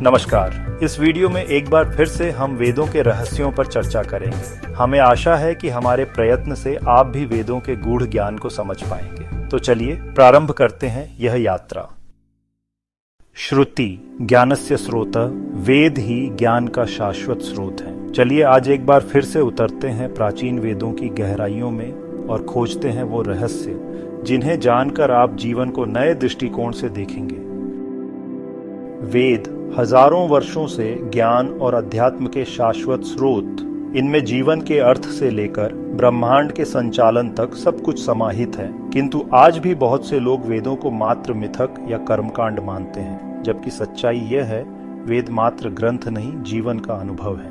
नमस्कार। इस वीडियो में एक बार फिर से हम वेदों के रहस्यों पर चर्चा करेंगे। हमें आशा है कि हमारे प्रयत्न से आप भी वेदों के गूढ़ ज्ञान को समझ पाएंगे। तो चलिए प्रारंभ करते हैं यह यात्रा। श्रुति ज्ञानस्य स्रोतः, वेद ही ज्ञान का शाश्वत स्रोत है। चलिए आज एक बार फिर से उतरते हैं प्राचीन वेदों की गहराइयों में और खोजते हैं वो रहस्य जिन्हें जानकर आप जीवन को नए दृष्टिकोण से देखेंगे। वेद हजारों वर्षों से ज्ञान और अध्यात्म के शाश्वत स्रोत, इनमें जीवन के अर्थ से लेकर ब्रह्मांड के संचालन तक सब कुछ समाहित है। किंतु आज भी बहुत से लोग वेदों को मात्र मिथक या कर्मकांड मानते हैं, जबकि सच्चाई यह है वेद मात्र ग्रंथ नहीं, जीवन का अनुभव है।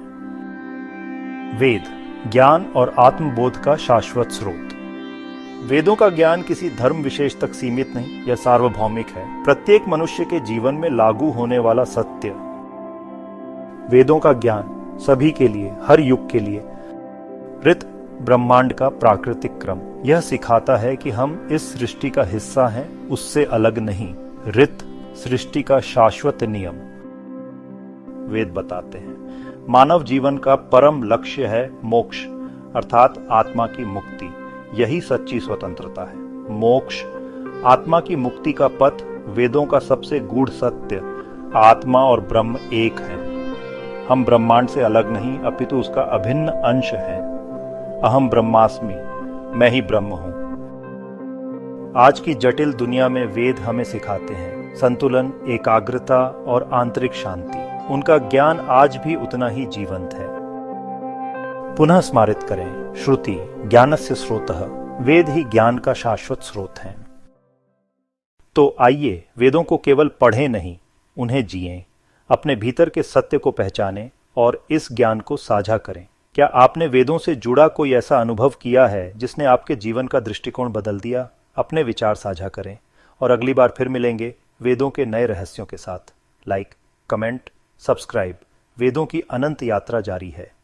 वेद ज्ञान और आत्मबोध का शाश्वत स्रोत। वेदों का ज्ञान किसी धर्म विशेष तक सीमित नहीं या सार्वभौमिक है, प्रत्येक मनुष्य के जीवन में लागू होने वाला सत्य। वेदों का ज्ञान सभी के लिए, हर युग के लिए। ऋत ब्रह्मांड का प्राकृतिक क्रम यह सिखाता है कि हम इस सृष्टि का हिस्सा हैं, उससे अलग नहीं। ऋत सृष्टि का शाश्वत नियम। वेद बताते हैं मानव जीवन का परम लक्ष्य है मोक्ष, अर्थात आत्मा की मुक्ति। यही सच्ची स्वतंत्रता है। मोक्ष, आत्मा की मुक्ति का पथ, वेदों का सबसे गूढ़ सत्य। आत्मा और ब्रह्म एक है। हम ब्रह्मांड से अलग नहीं, अपितु उसका अभिन्न अंश है। अहम ब्रह्मास्मि, मैं ही ब्रह्म हूं। आज की जटिल दुनिया में वेद हमें सिखाते हैं संतुलन, एकाग्रता और आंतरिक शांति। उनका ज्ञान आज भी उतना ही जीवंत है। पुनः स्मारित करें, श्रुति ज्ञानस्य स्रोतः, वेद ही ज्ञान का शाश्वत स्रोत है। तो आइए वेदों को केवल पढ़ें नहीं, उन्हें जिएं, अपने भीतर के सत्य को पहचानें और इस ज्ञान को साझा करें। क्या आपने वेदों से जुड़ा कोई ऐसा अनुभव किया है जिसने आपके जीवन का दृष्टिकोण बदल दिया? अपने विचार साझा करें और अगली बार फिर मिलेंगे वेदों के नए रहस्यों के साथ। Like, comment, subscribe. वेदों की अनंत यात्रा जारी है।